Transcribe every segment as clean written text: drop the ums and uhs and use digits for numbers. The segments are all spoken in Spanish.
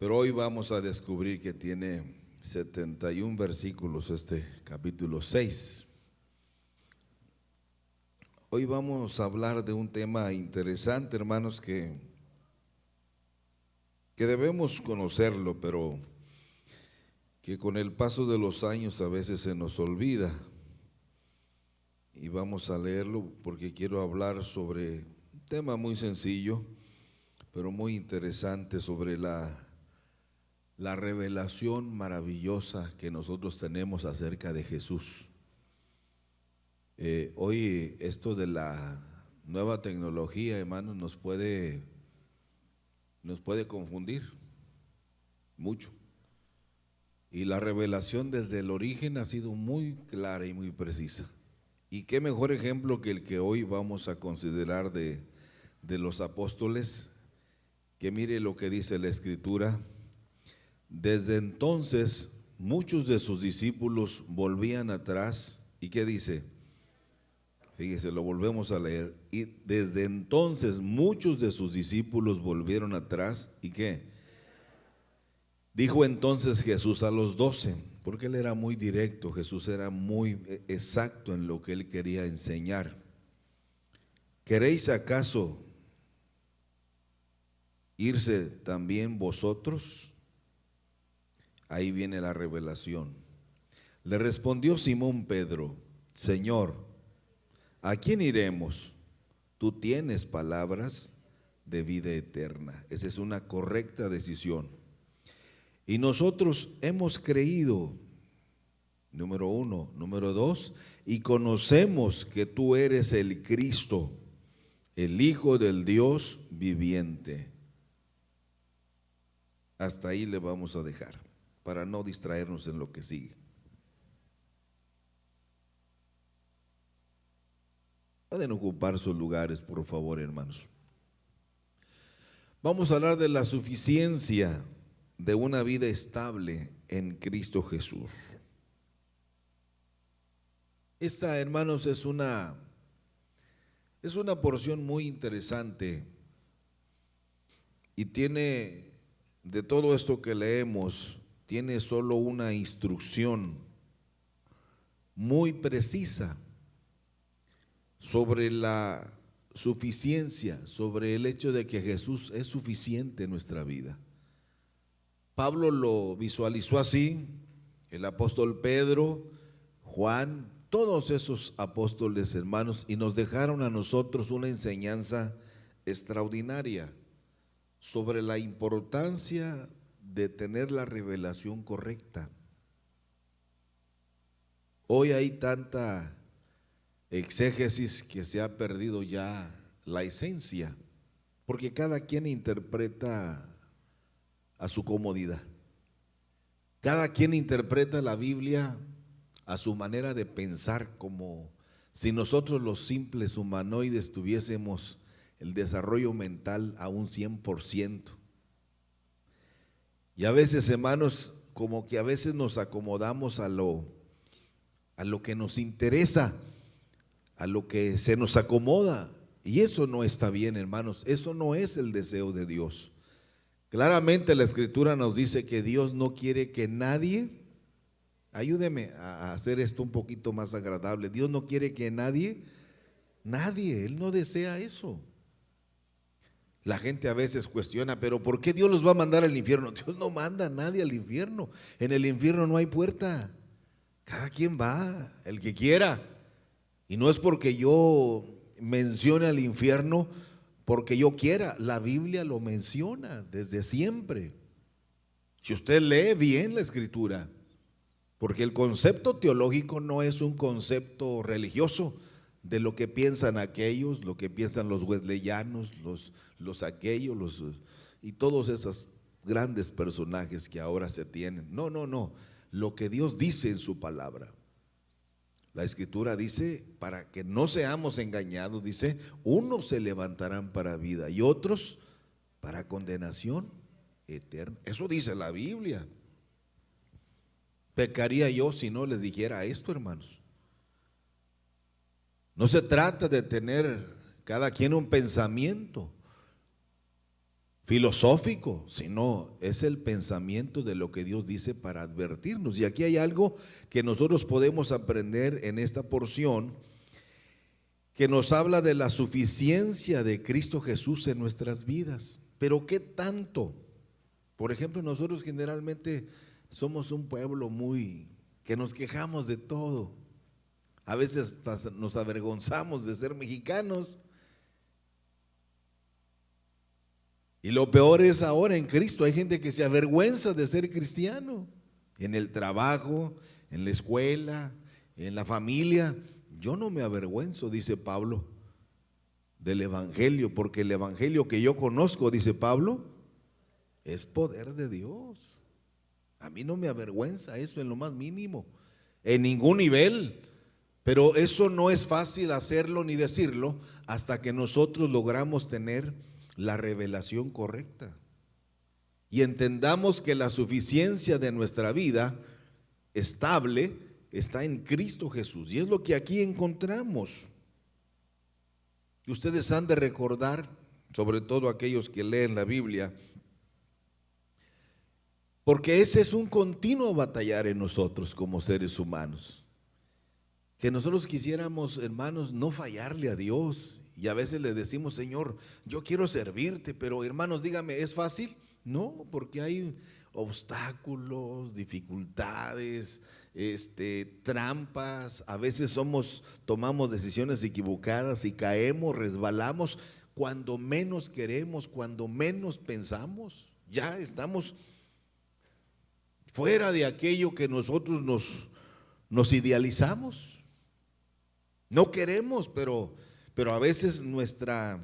Pero hoy vamos a descubrir que tiene 71 versículos este capítulo 6. Hoy vamos a hablar de un tema interesante, hermanos, que debemos conocerlo, pero que con el paso de los años a veces se nos olvida. Y vamos a leerlo porque quiero hablar sobre un tema muy sencillo, pero muy interesante, sobre la revelación maravillosa que nosotros tenemos acerca de Jesús. Hoy esto de la nueva tecnología, hermanos, nos puede confundir mucho. Y la revelación desde el origen ha sido muy clara y muy precisa. Y qué mejor ejemplo que el que hoy vamos a considerar de los apóstoles, que mire lo que dice la Escritura. Desde entonces muchos de sus discípulos volvían atrás. ¿Y qué dice? Fíjese, lo volvemos a leer. Y desde entonces muchos de sus discípulos volvieron atrás. ¿Y qué? Dijo entonces Jesús a los 12, porque él era muy directo, Jesús era muy exacto en lo que él quería enseñar. ¿Queréis acaso irse también vosotros? Ahí viene la revelación. Le respondió Simón Pedro: Señor, ¿a quién iremos? Tú tienes palabras de vida eterna. Esa es una correcta decisión. Y nosotros hemos creído, número uno. Número dos, y conocemos que tú eres el Cristo, el Hijo del Dios viviente. Hasta ahí le vamos a dejar, para no distraernos en lo que sigue. Pueden ocupar sus lugares, por favor, hermanos. Vamos a hablar de la suficiencia de una vida estable en Cristo Jesús. Esta, hermanos, es una porción muy interesante y tiene, de todo esto que leemos, tiene solo una instrucción muy precisa sobre la suficiencia, sobre el hecho de que Jesús es suficiente en nuestra vida. Pablo lo visualizó así, el apóstol Pedro, Juan, todos esos apóstoles, hermanos, y nos dejaron a nosotros una enseñanza extraordinaria sobre la importancia de tener la revelación correcta. Hoy hay tanta exégesis que se ha perdido ya la esencia, porque cada quien interpreta a su comodidad. Cada quien interpreta la Biblia a su manera de pensar, como si nosotros los simples humanoides tuviésemos el desarrollo mental a un 100%. Y a veces, hermanos, como que a veces nos acomodamos a lo que nos interesa, a lo que se nos acomoda. Y eso no está bien, hermanos. Eso no es el deseo de Dios. Claramente la Escritura nos dice que Dios no quiere que nadie, ayúdeme a hacer esto un poquito más agradable, Dios no quiere que nadie, Él no desea eso. La gente a veces cuestiona, pero ¿por qué Dios los va a mandar al infierno? Dios no manda a nadie al infierno. En el infierno no hay puerta. Cada quien va, el que quiera. Y no es porque yo mencione al infierno porque yo quiera, la Biblia lo menciona desde siempre. Si usted lee bien la Escritura, porque el concepto teológico no es un concepto religioso de lo que piensan aquellos, lo que piensan los wesleyanos, los aquellos, y todos esos grandes personajes que ahora se tienen. No, lo que Dios dice en su palabra. La Escritura dice, para que no seamos engañados, dice, unos se levantarán para vida y otros para condenación eterna. Eso dice la Biblia. Pecaría yo si no les dijera esto, hermanos. No se trata de tener cada quien un pensamiento. filosófico, sino es el pensamiento de lo que Dios dice para advertirnos. Y aquí hay algo que nosotros podemos aprender en esta porción, que nos habla de la suficiencia de Cristo Jesús en nuestras vidas. Pero ¿qué tanto? Por ejemplo, nosotros generalmente somos un pueblo que nos quejamos de todo. A veces hasta nos avergonzamos de ser mexicanos. Y lo peor es ahora en Cristo, hay gente que se avergüenza de ser cristiano. En el trabajo, en la escuela, en la familia. Yo no me avergüenzo, dice Pablo, del evangelio, porque el evangelio que yo conozco, dice Pablo, es poder de Dios. A mí no me avergüenza eso en lo más mínimo, en ningún nivel. Pero eso no es fácil hacerlo ni decirlo hasta que nosotros logramos tener la revelación correcta y entendamos que la suficiencia de nuestra vida estable está en Cristo Jesús. Y es lo que aquí encontramos. Y ustedes han de recordar, sobre todo aquellos que leen la Biblia, porque ese es un continuo batallar en nosotros como seres humanos. Que nosotros quisiéramos, hermanos, no fallarle a Dios. Y a veces le decimos, Señor, yo quiero servirte, pero hermanos, dígame, ¿es fácil? No, porque hay obstáculos, dificultades, trampas. A veces tomamos decisiones equivocadas y caemos, resbalamos cuando menos queremos, cuando menos pensamos. Ya estamos fuera de aquello que nosotros nos idealizamos. No queremos, pero a veces nuestra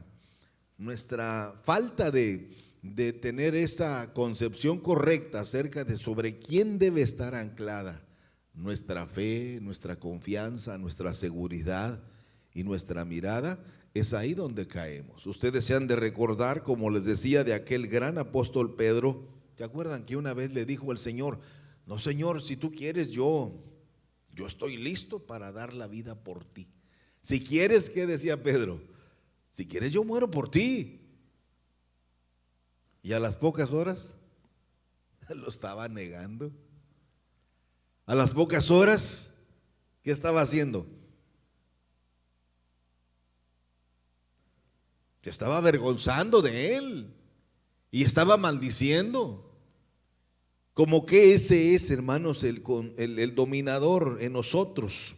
falta de tener esa concepción correcta acerca de sobre quién debe estar anclada nuestra fe, nuestra confianza, nuestra seguridad y nuestra mirada, es ahí donde caemos. Ustedes se han de recordar, como les decía, de aquel gran apóstol Pedro. ¿Se acuerdan que una vez le dijo al Señor, no, Señor, si tú quieres, yo estoy listo para dar la vida por ti? Si quieres, ¿qué decía Pedro? Si quieres, yo muero por ti. Y a las pocas horas lo estaba negando. A las pocas horas, ¿qué estaba haciendo? Se estaba avergonzando de él y estaba maldiciendo. Como que ese es, hermanos, el dominador en nosotros.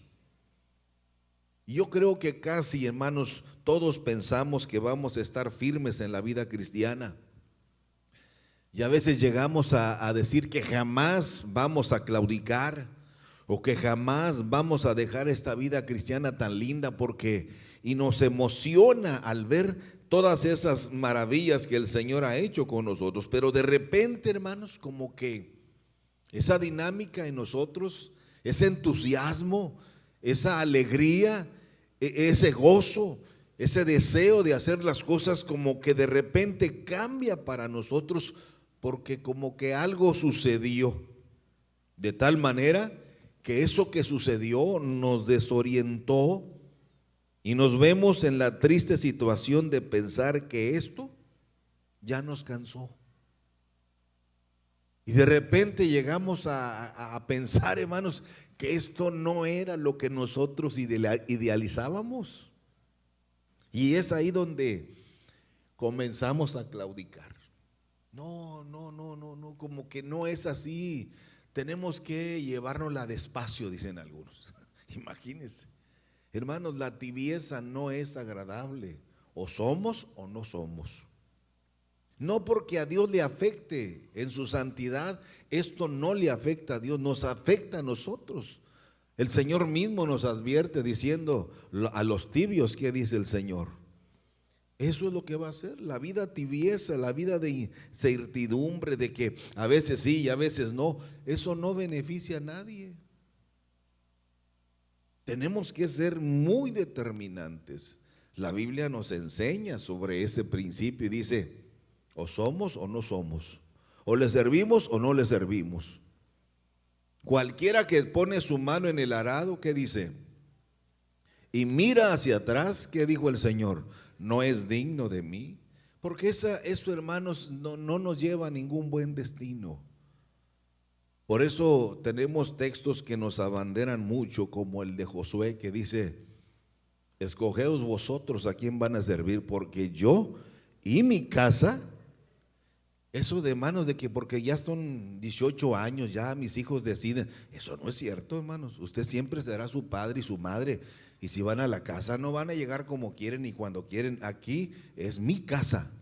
Yo creo que casi, hermanos, todos pensamos que vamos a estar firmes en la vida cristiana. Y a veces llegamos a decir que jamás vamos a claudicar o que jamás vamos a dejar esta vida cristiana tan linda y nos emociona al ver todas esas maravillas que el Señor ha hecho con nosotros. Pero de repente, hermanos, como que esa dinámica en nosotros, ese entusiasmo, esa alegría, ese gozo, ese deseo de hacer las cosas como que de repente cambia para nosotros porque como que algo sucedió de tal manera que eso que sucedió nos desorientó y nos vemos en la triste situación de pensar que esto ya nos cansó. Y de repente llegamos a pensar, hermanos, que esto no era lo que nosotros idealizábamos. Y es ahí donde comenzamos a claudicar. No, como que no es así. Tenemos que llevárnosla despacio, dicen algunos. Imagínense. Hermanos, la tibieza no es agradable. O somos o no somos. No porque a Dios le afecte en su santidad, esto no le afecta a Dios, nos afecta a nosotros. El Señor mismo nos advierte diciendo a los tibios, ¿qué dice el Señor? Eso es lo que va a hacer, la vida tibieza, la vida de incertidumbre, de que a veces sí y a veces no, eso no beneficia a nadie. Tenemos que ser muy determinantes. La Biblia nos enseña sobre ese principio y dice, o somos o no somos, o le servimos o no le servimos. Cualquiera que pone su mano en el arado, ¿qué dice? Y mira hacia atrás, ¿qué dijo el Señor? No es digno de mí, Porque eso, hermanos, no nos lleva a ningún buen destino. Por eso tenemos textos que nos abanderan mucho, como el de Josué, que dice: escogeos vosotros a quién van a servir, porque yo y mi casa. Eso de manos de que porque ya son 18 años, ya mis hijos deciden. Eso no es cierto, hermanos. Usted siempre será su padre y su madre. Y si van a la casa, no van a llegar como quieren y cuando quieren. Aquí es mi casa.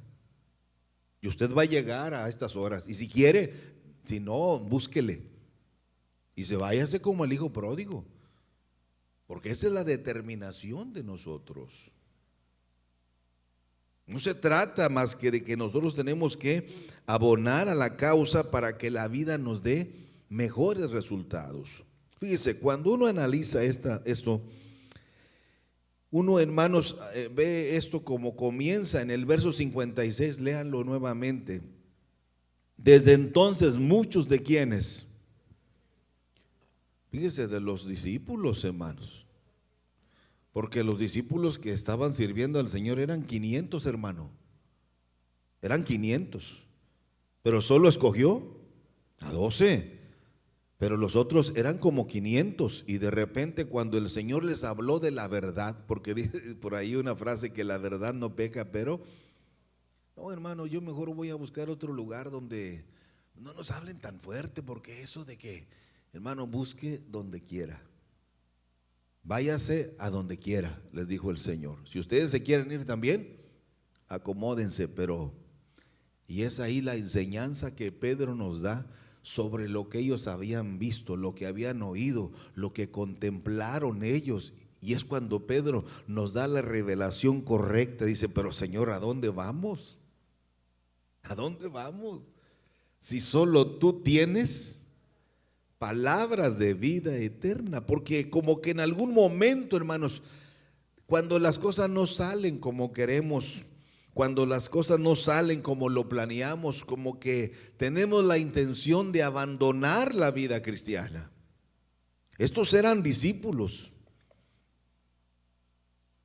Y usted va a llegar a estas horas. Y si quiere, si no, búsquele. Y se váyase como el hijo pródigo. Porque esa es la determinación de nosotros. No se trata más que de que nosotros tenemos que abonar a la causa para que la vida nos dé mejores resultados. Fíjese, cuando uno analiza esto, uno, hermanos, ve esto como comienza en el verso 56, léanlo nuevamente. Desde entonces muchos de quienes, fíjese, de los discípulos, hermanos. Porque los discípulos que estaban sirviendo al Señor eran 500, hermano. Eran 500. Pero solo escogió a 12. Pero los otros eran como 500. Y de repente cuando el Señor les habló de la verdad, porque dice por ahí una frase que la verdad no peca, pero no, hermano, yo mejor voy a buscar otro lugar donde no nos hablen tan fuerte, porque eso de que, hermano, busque donde quiera. Váyase a donde quiera, les dijo el Señor. Si ustedes se quieren ir también, acomódense, pero, y es ahí la enseñanza que Pedro nos da sobre lo que ellos habían visto, lo que habían oído, lo que contemplaron ellos. Y es cuando Pedro nos da la revelación correcta. Dice: pero Señor, ¿a dónde vamos? ¿A dónde vamos? Si solo tú tienes palabras de vida eterna. Porque como que en algún momento, hermanos, cuando las cosas no salen como queremos, cuando las cosas no salen como lo planeamos, como que tenemos la intención de abandonar la vida cristiana. Estos eran discípulos.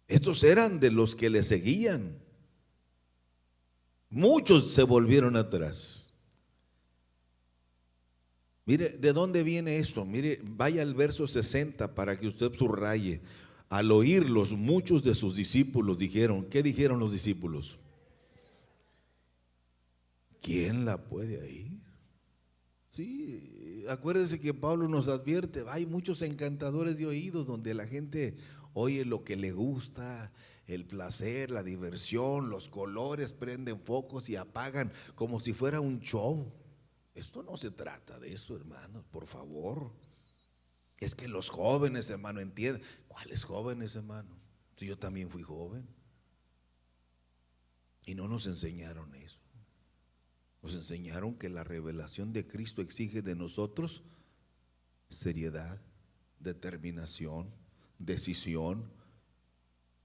Estos eran de los que le seguían. Muchos se volvieron atrás. Mire, ¿de dónde viene esto? Mire, vaya al verso 60 para que usted subraye. Al oírlos, muchos de sus discípulos dijeron, ¿qué dijeron los discípulos? ¿Quién la puede oír? Sí, acuérdense que Pablo nos advierte, hay muchos encantadores de oídos donde la gente oye lo que le gusta, el placer, la diversión, los colores, prenden focos y apagan como si fuera un show. Esto no se trata de eso, hermanos, por favor. Es que los jóvenes, hermano, entienden. ¿Cuáles jóvenes, hermano? Si yo también fui joven. Y no nos enseñaron eso. Nos enseñaron que la revelación de Cristo exige de nosotros seriedad, determinación, decisión.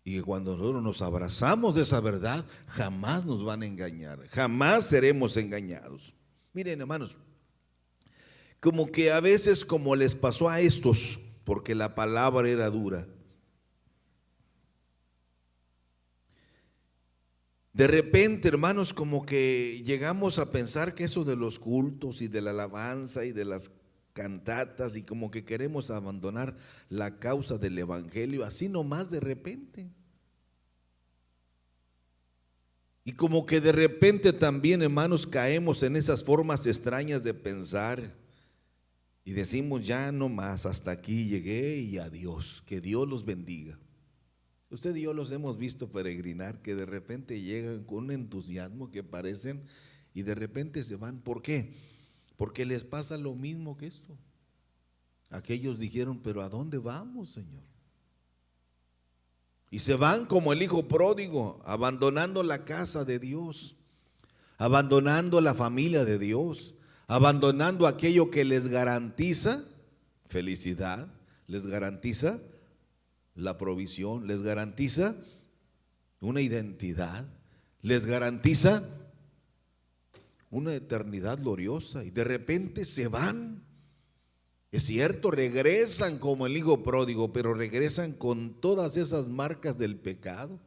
Y cuando nosotros nos abrazamos de esa verdad, jamás nos van a engañar, jamás seremos engañados. Miren, hermanos, como que a veces, como les pasó a estos, porque la palabra era dura, de repente, hermanos, como que llegamos a pensar que eso de los cultos y de la alabanza y de las cantatas, y como que queremos abandonar la causa del evangelio así nomás de repente. Y como que de repente también, hermanos, caemos en esas formas extrañas de pensar y decimos: ya no más, hasta aquí llegué y adiós, que Dios los bendiga. Usted y yo los hemos visto peregrinar, que de repente llegan con un entusiasmo que parecen y de repente se van. ¿Por qué? Porque les pasa lo mismo que esto. Aquellos dijeron: pero ¿a dónde vamos, Señor? Y se van como el hijo pródigo, abandonando la casa de Dios, abandonando la familia de Dios, abandonando aquello que les garantiza felicidad, les garantiza la provisión, les garantiza una identidad, les garantiza una eternidad gloriosa. Y de repente se van. Es cierto, regresan como el hijo pródigo, pero regresan con todas esas marcas del pecado.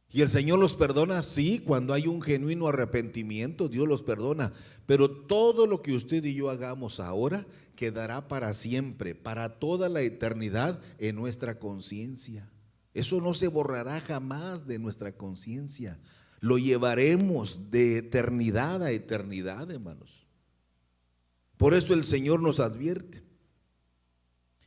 ¿Y el Señor los perdona? Sí, cuando hay un genuino arrepentimiento, Dios los perdona. Pero todo lo que usted y yo hagamos ahora quedará para siempre, para toda la eternidad en nuestra conciencia. Eso no se borrará jamás de nuestra conciencia. Lo llevaremos de eternidad a eternidad, hermanos. Por eso el Señor nos advierte.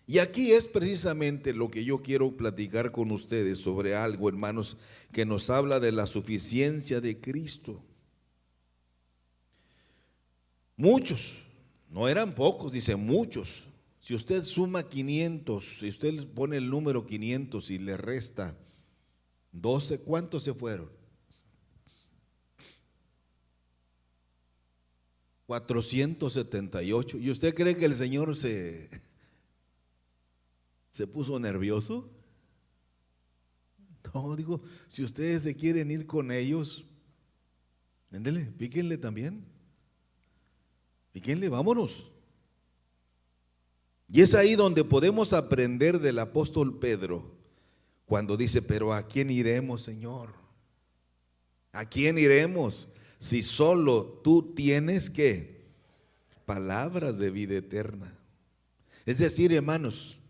Y aquí es precisamente lo que yo quiero platicar con ustedes sobre algo, hermanos, que nos habla de la suficiencia de Cristo. Muchos, no eran pocos, dice muchos. Si usted suma 500, si usted pone el número 500 y le resta 12, ¿cuántos se fueron? 478. ¿Y usted cree que el Señor se puso nervioso? No, digo, si ustedes se quieren ir con ellos, ándele, píquenle también. Píquenle, vámonos. Y es ahí donde podemos aprender del apóstol Pedro, cuando dice, pero ¿a quién iremos, Señor? ¿A quién iremos? Si solo tú tienes ¿qué? Palabras de vida eterna. Es decir, hermanos,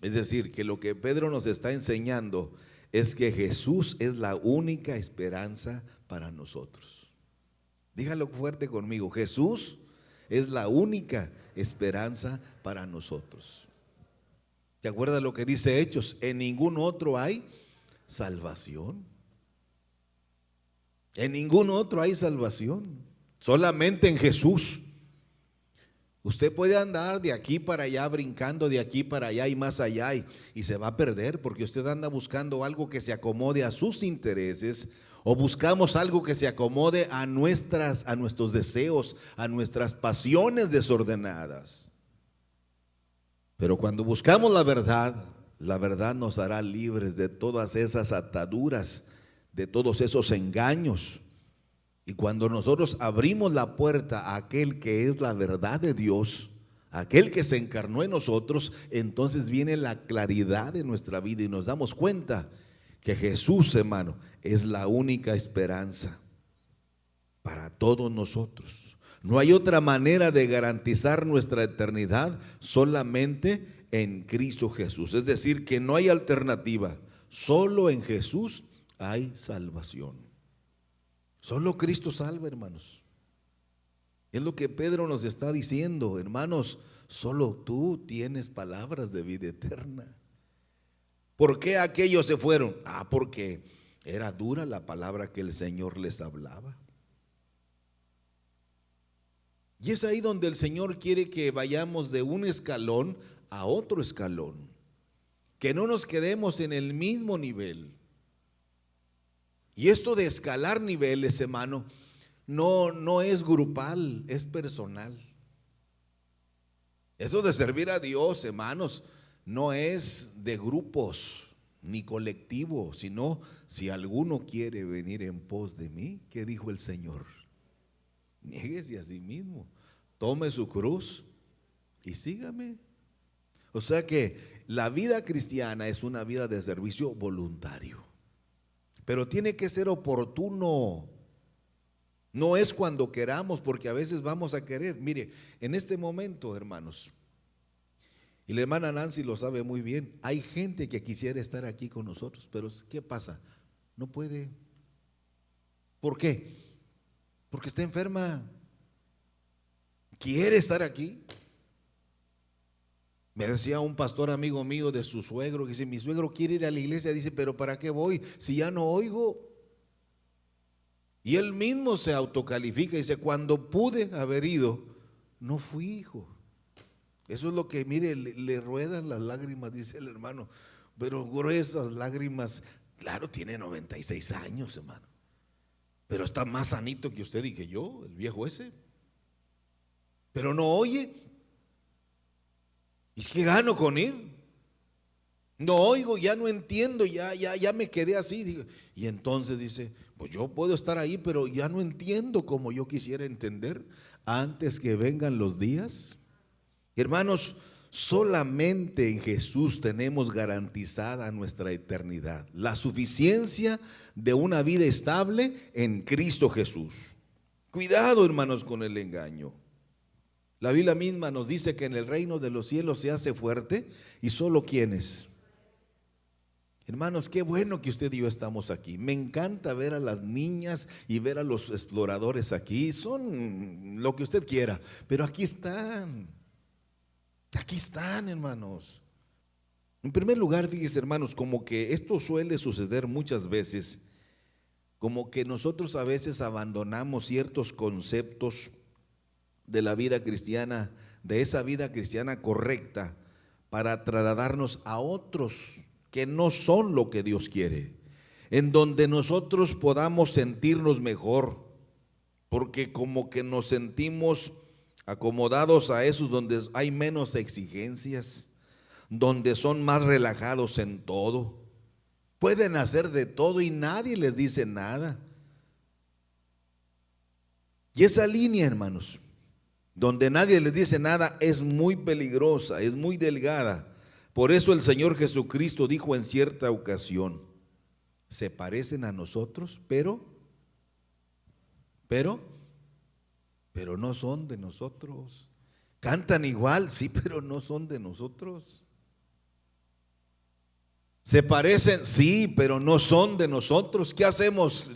es decir, que lo que Pedro nos está enseñando es que Jesús es la única esperanza para nosotros. Dígalo fuerte conmigo, Jesús es la única esperanza para nosotros. ¿Te acuerdas lo que dice Hechos? En ningún otro hay salvación. En ningún otro hay salvación, solamente en Jesús. Usted puede andar de aquí para allá, brincando de aquí para allá y más allá y se va a perder porque usted anda buscando algo que se acomode a sus intereses o buscamos algo que se acomode a nuestros deseos, a nuestras pasiones desordenadas. Pero cuando buscamos la verdad nos hará libres de todas esas ataduras, de todos esos engaños. Y cuando nosotros abrimos la puerta a aquel que es la verdad de Dios, aquel que se encarnó en nosotros, entonces viene la claridad de nuestra vida y nos damos cuenta que Jesús, hermano, es la única esperanza para todos nosotros. No hay otra manera de garantizar nuestra eternidad solamente en Cristo Jesús. Es decir, que no hay alternativa, solo en Jesús hay salvación. Solo Cristo salva, hermanos. Es lo que Pedro nos está diciendo, hermanos, solo tú tienes palabras de vida eterna. ¿Por qué aquellos se fueron? Porque era dura la palabra que el Señor les hablaba. Y es ahí donde el Señor quiere que vayamos de un escalón a otro escalón, que no nos quedemos en el mismo nivel. Y esto de escalar niveles, hermano, no es grupal, es personal. Eso de servir a Dios, hermanos, no es de grupos ni colectivo, sino si alguno quiere venir en pos de mí, ¿qué dijo el Señor? Niéguese a sí mismo, tome su cruz y sígame. O sea que la vida cristiana es una vida de servicio voluntario. Pero tiene que ser oportuno. No es cuando queramos, porque a veces vamos a querer. Mire, en este momento, hermanos, y la hermana Nancy lo sabe muy bien, hay gente que quisiera estar aquí con nosotros, pero ¿qué pasa? No puede. ¿Por qué? Porque está enferma. ¿Quiere estar aquí? Me decía un pastor amigo mío de su suegro, que dice, mi suegro quiere ir a la iglesia, dice, pero ¿para qué voy si ya no oigo? Y él mismo se autocalifica y dice, cuando pude haber ido, no fui, hijo. Eso es lo que, mire, le ruedan las lágrimas, dice el hermano, pero gruesas lágrimas. Claro, tiene 96 años, hermano, pero está más sanito que usted y que yo, el viejo ese. Pero no oye. ¿Y qué gano con él? No oigo, ya no entiendo, ya me quedé así. Y entonces dice, pues yo puedo estar ahí, pero ya no entiendo como yo quisiera entender antes que vengan los días. Hermanos, Solamente en Jesús tenemos garantizada nuestra eternidad, la suficiencia de una vida estable en Cristo Jesús. Cuidado, hermanos, con el engaño. La Biblia misma nos dice que en el reino de los cielos se hace fuerte y solo quienes. Hermanos, qué bueno que usted y yo estamos aquí. Me encanta ver a las niñas y ver a los exploradores aquí. Son lo que usted quiera, pero aquí están. Aquí están, hermanos. En primer lugar, fíjese, hermanos, como que esto suele suceder muchas veces, como que nosotros a veces abandonamos ciertos conceptos de la vida cristiana, de esa vida cristiana correcta, para trasladarnos a otros que no son lo que Dios quiere, en donde nosotros podamos sentirnos mejor, porque como que nos sentimos acomodados a esos donde hay menos exigencias, donde son más relajados en todo, pueden hacer de todo y nadie les dice nada. Y esa línea, hermanos, donde nadie les dice nada, es muy peligrosa, es muy delgada. Por eso el Señor Jesucristo dijo en cierta ocasión: se parecen a nosotros, pero no son de nosotros. Cantan igual, sí, pero no son de nosotros. Se parecen, sí, pero no son de nosotros. ¿Qué hacemos?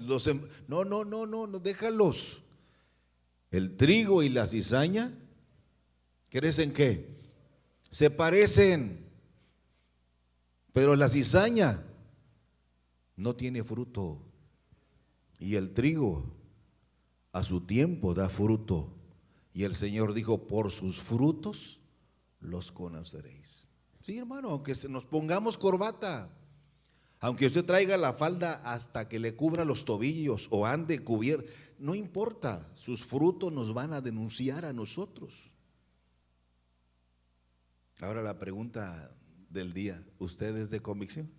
No, déjalos. El trigo y la cizaña, ¿crecen qué? Se parecen, pero la cizaña no tiene fruto y el trigo a su tiempo da fruto. Y el Señor dijo: por sus frutos los conoceréis. Sí, hermano, aunque nos pongamos corbata, aunque usted traiga la falda hasta que le cubra los tobillos o ande cubierto, no importa, sus frutos nos van a denunciar a nosotros. Ahora la pregunta del día: ¿usted es de convicción?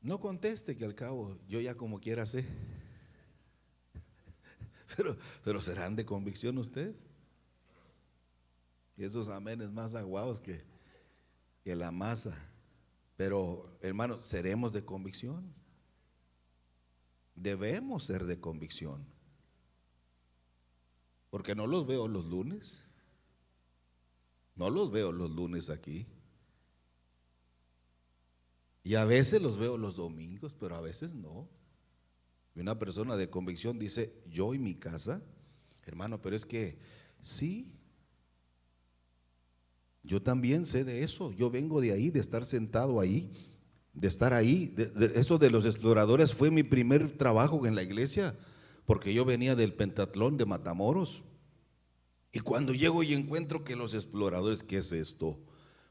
No conteste, que al cabo yo ya como quiera sé. Pero ¿serán de convicción ustedes? Y esos amenes más aguados que la masa. Pero, hermanos, ¿seremos de convicción? Debemos ser de convicción, porque no los veo los lunes. No los veo los lunes aquí. Y a veces los veo los domingos, pero a veces no. Y una persona de convicción dice: yo y mi casa, hermano, pero es que sí, yo también sé de eso. Yo vengo de ahí, de estar sentado ahí, de estar ahí. Eso de los exploradores fue mi primer trabajo en la iglesia, porque yo venía del pentatlón de Matamoros. Y cuando llego y encuentro que los exploradores, ¿qué es esto?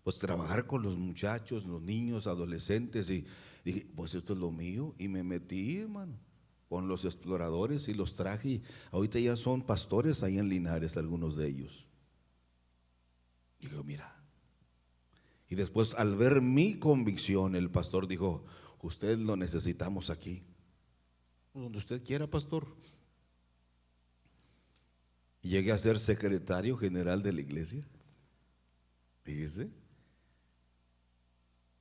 Pues trabajar con los muchachos, los niños, adolescentes, y dije: pues esto es lo mío. Y me metí, hermano, con los exploradores y los traje. Y ahorita ya son pastores ahí en Linares, algunos de ellos. Digo: mira. Y después, al ver mi convicción, el pastor dijo: usted lo necesitamos aquí. Donde usted quiera, pastor. Y llegué a ser secretario general de la iglesia. Fíjese.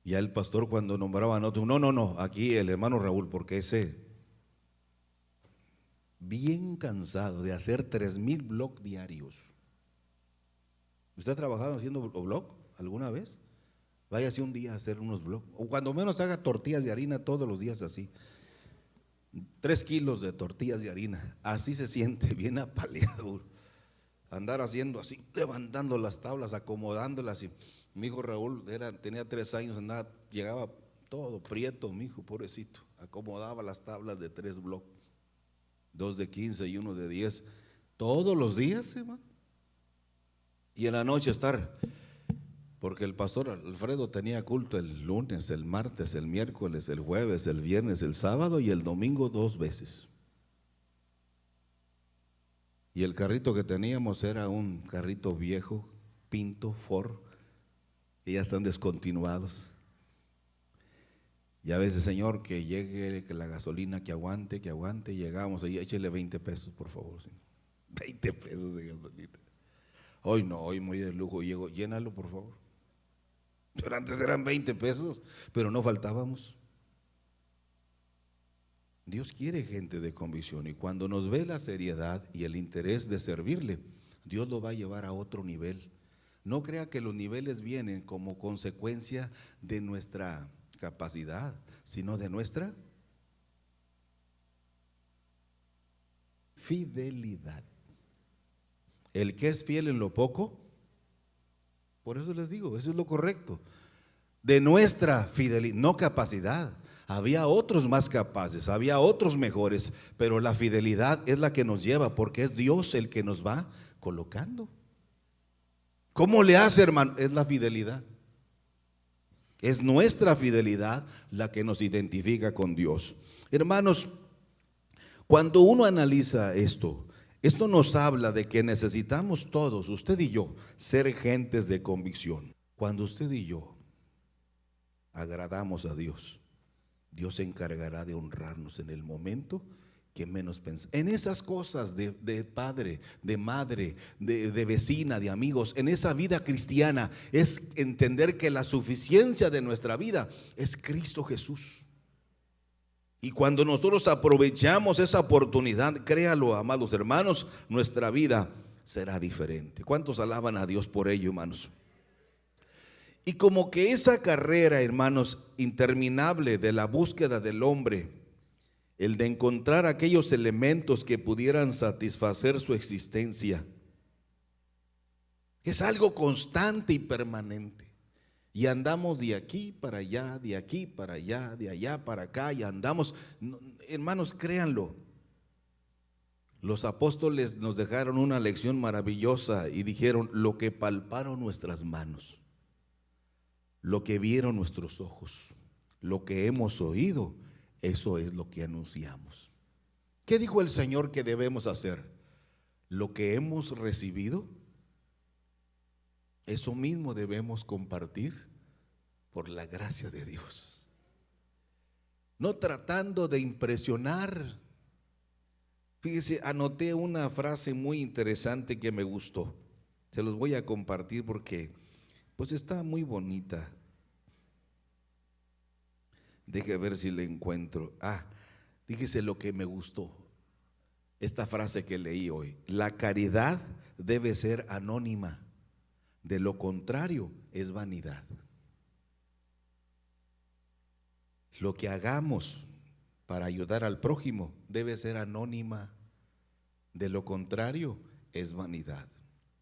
Ya el pastor, cuando nombraban otro: no, aquí el hermano Raúl, porque ese, bien cansado de hacer 3,000 blogs diarios. ¿Usted ha trabajado haciendo blog alguna vez? Váyase un día a hacer unos blogs, o cuando menos haga tortillas de harina todos los días así. 3 kilos de tortillas de harina, así se siente, bien apaleado. Andar haciendo así, levantando las tablas, acomodándolas. Y mi hijo Raúl tenía 3 años, llegaba todo prieto, mi hijo, pobrecito. Acomodaba las tablas de 3 bloques, 2 de 15 y 1 de 10, todos los días, hermano. Y en la noche estar, porque el pastor Alfredo tenía culto el lunes, el martes, el miércoles, el jueves, el viernes, el sábado y el domingo 2 veces. Y el carrito que teníamos era un carrito viejo, Pinto, Ford, que ya están descontinuados. Y a veces: señor, que llegue, que la gasolina, que aguante. Llegamos ahí: échele 20 pesos, por favor. ¿Sí? 20 pesos de gasolina. Hoy no, hoy muy de lujo, llego, llénalo por favor. Pero antes eran 20 pesos, pero no faltábamos. Dios quiere gente de convicción, y cuando nos ve la seriedad y el interés de servirle, Dios lo va a llevar a otro nivel. No crea que los niveles vienen como consecuencia de nuestra capacidad, sino de nuestra fidelidad. El que es fiel en lo poco, por eso les digo, eso es lo correcto. De nuestra fidelidad, no capacidad. Había otros más capaces, había otros mejores, pero la fidelidad es la que nos lleva, porque es Dios el que nos va colocando. ¿Cómo le hace, hermano? Es la fidelidad. Es nuestra fidelidad la que nos identifica con Dios. Hermanos, cuando uno analiza esto nos habla de que necesitamos todos, usted y yo, ser gentes de convicción. Cuando usted y yo agradamos a Dios, Dios se encargará de honrarnos en el momento que menos pensamos. En esas cosas de padre, de madre, de vecina, de amigos, en esa vida cristiana, es entender que la suficiencia de nuestra vida es Cristo Jesús. Y cuando nosotros aprovechamos esa oportunidad, créalo, amados hermanos, nuestra vida será diferente. ¿Cuántos alaban a Dios por ello, hermanos? Y como que esa carrera, hermanos, interminable de la búsqueda del hombre, el de encontrar aquellos elementos que pudieran satisfacer su existencia, es algo constante y permanente. Y andamos de aquí para allá, de aquí para allá, de allá para acá, y andamos, hermanos, créanlo. Los apóstoles nos dejaron una lección maravillosa y dijeron: lo que palparon nuestras manos, lo que vieron nuestros ojos, lo que hemos oído, eso es lo que anunciamos. ¿Qué dijo el Señor que debemos hacer? Lo que hemos recibido, eso mismo debemos compartir por la gracia de Dios. No tratando de impresionar. Fíjese, anoté una frase muy interesante que me gustó. Se los voy a compartir porque pues está muy bonita. Deje ver si la encuentro. Fíjese lo que me gustó. Esta frase que leí hoy: la caridad debe ser anónima, de lo contrario es vanidad. Lo que hagamos para ayudar al prójimo debe ser anónima, de lo contrario es vanidad.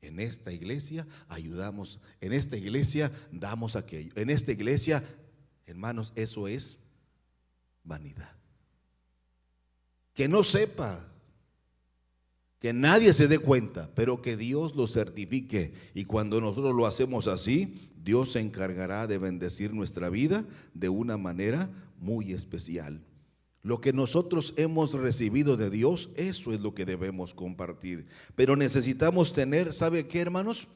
En esta iglesia ayudamos, en esta iglesia damos aquello, en esta iglesia, hermanos, eso es vanidad. Que no sepa, que nadie se dé cuenta, pero que Dios lo certifique. Y cuando nosotros lo hacemos así, Dios se encargará de bendecir nuestra vida de una manera muy especial. Lo que nosotros hemos recibido de Dios, eso es lo que debemos compartir. Pero necesitamos tener, ¿sabe qué, hermanos?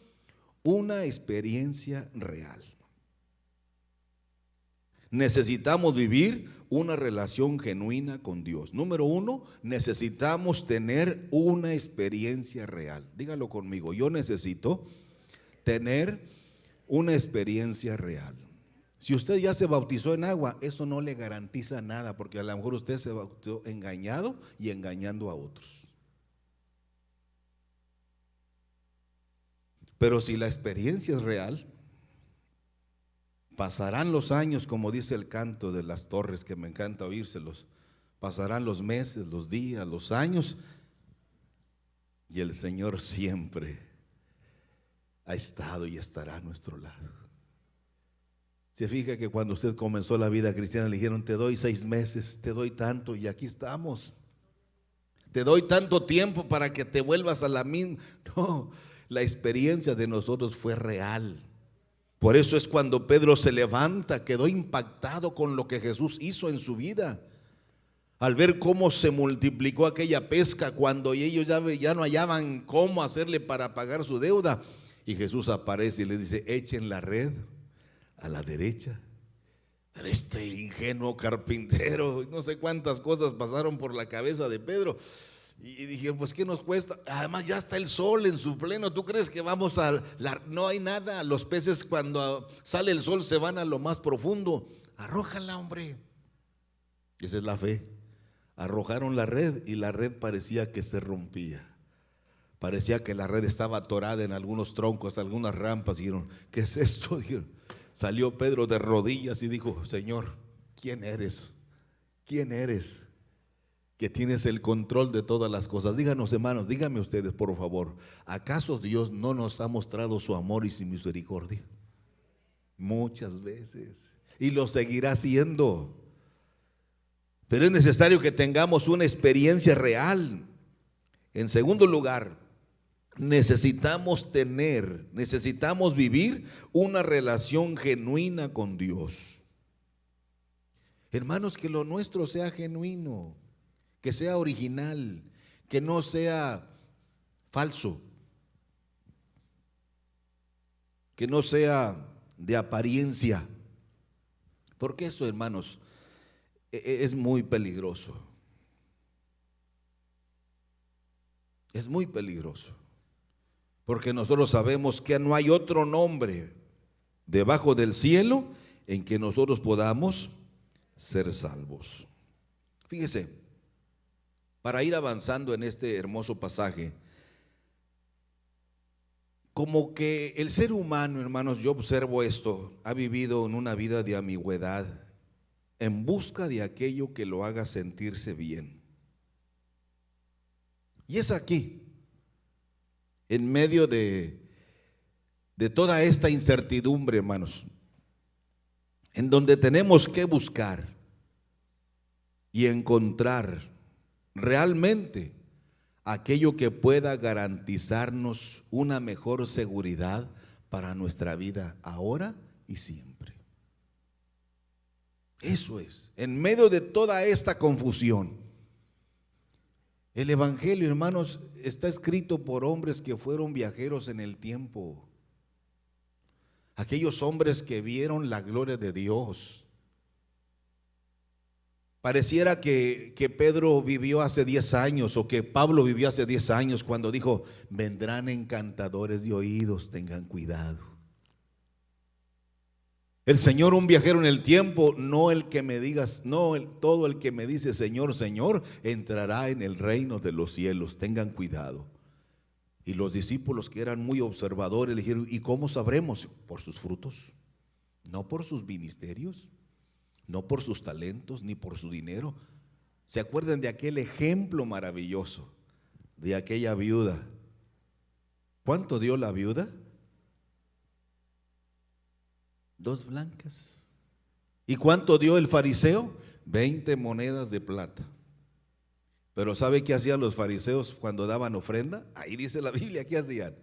Una experiencia real. Necesitamos vivir una relación genuina con Dios. Número uno, necesitamos tener una experiencia real. Dígalo conmigo: yo necesito tener una experiencia real. Si usted ya se bautizó en agua, eso no le garantiza nada, porque a lo mejor usted se bautizó engañado y engañando a otros. Pero si la experiencia es real, pasarán los años, como dice el canto de las Torres, que me encanta oírselos. Pasarán los meses, los días, los años, y el Señor siempre ha estado y estará a nuestro lado. Se fija que cuando usted comenzó la vida cristiana le dijeron: te doy 6 meses, te doy tanto, y aquí estamos. Te doy tanto tiempo para que te vuelvas a la misma. No, la experiencia de nosotros fue real. Por eso es cuando Pedro se levanta, quedó impactado con lo que Jesús hizo en su vida. Al ver cómo se multiplicó aquella pesca, cuando ellos ya no hallaban cómo hacerle para pagar su deuda, y Jesús aparece y les dice: echen la red a la derecha. Pero este ingenuo carpintero, no sé cuántas cosas pasaron por la cabeza de Pedro. Y dijeron, pues ¿qué nos cuesta? Además ya está el sol en su pleno. ¿Tú crees que vamos no hay nada? Los peces cuando sale el sol se van a lo más profundo. Arrójala, hombre. Esa es la fe. Arrojaron la red y la red parecía que se rompía. Parecía que la red estaba atorada en algunos troncos, algunas rampas. Y dijeron, ¿qué es esto? Dijeron. Salió Pedro de rodillas y dijo, Señor, ¿quién eres? ¿Quién eres? Que tienes el control de todas las cosas. Díganos, hermanos, díganme ustedes, por favor, ¿acaso Dios no nos ha mostrado su amor y su misericordia? Muchas veces. Y lo seguirá haciendo. Pero es necesario que tengamos una experiencia real. En segundo lugar, necesitamos vivir una relación genuina con Dios. Hermanos, que lo nuestro sea genuino, que sea original, que no sea falso, que no sea de apariencia, porque eso, hermanos, es muy peligroso. Es muy peligroso, porque nosotros sabemos que no hay otro nombre debajo del cielo en que nosotros podamos ser salvos. Fíjese, para ir avanzando en este hermoso pasaje, como que el ser humano, hermanos, yo observo esto, ha vivido en una vida de ambigüedad en busca de aquello que lo haga sentirse bien. Y es aquí, en medio de toda esta incertidumbre, hermanos, en donde tenemos que buscar y encontrar realmente aquello que pueda garantizarnos una mejor seguridad para nuestra vida ahora y siempre. Eso es, en medio de toda esta confusión. El evangelio, hermanos, está escrito por hombres que fueron viajeros en el tiempo. Aquellos hombres que vieron la gloria de Dios. Pareciera que Pedro vivió hace 10 años o que Pablo vivió hace 10 años cuando dijo, vendrán encantadores de oídos, tengan cuidado. El Señor, un viajero en el tiempo, no el que me digas, no todo el que me dice Señor, Señor, entrará en el reino de los cielos, tengan cuidado. Y los discípulos, que eran muy observadores, le dijeron, ¿y cómo sabremos? Por sus frutos, no por sus ministerios, no por sus talentos, ni por su dinero. ¿Se acuerdan de aquel ejemplo maravilloso de aquella viuda? ¿Cuánto dio la viuda? 2 blancas. ¿Y cuánto dio el fariseo? 20 monedas de plata. Pero ¿sabe qué hacían los fariseos cuando daban ofrenda? Ahí dice la Biblia, ¿qué hacían?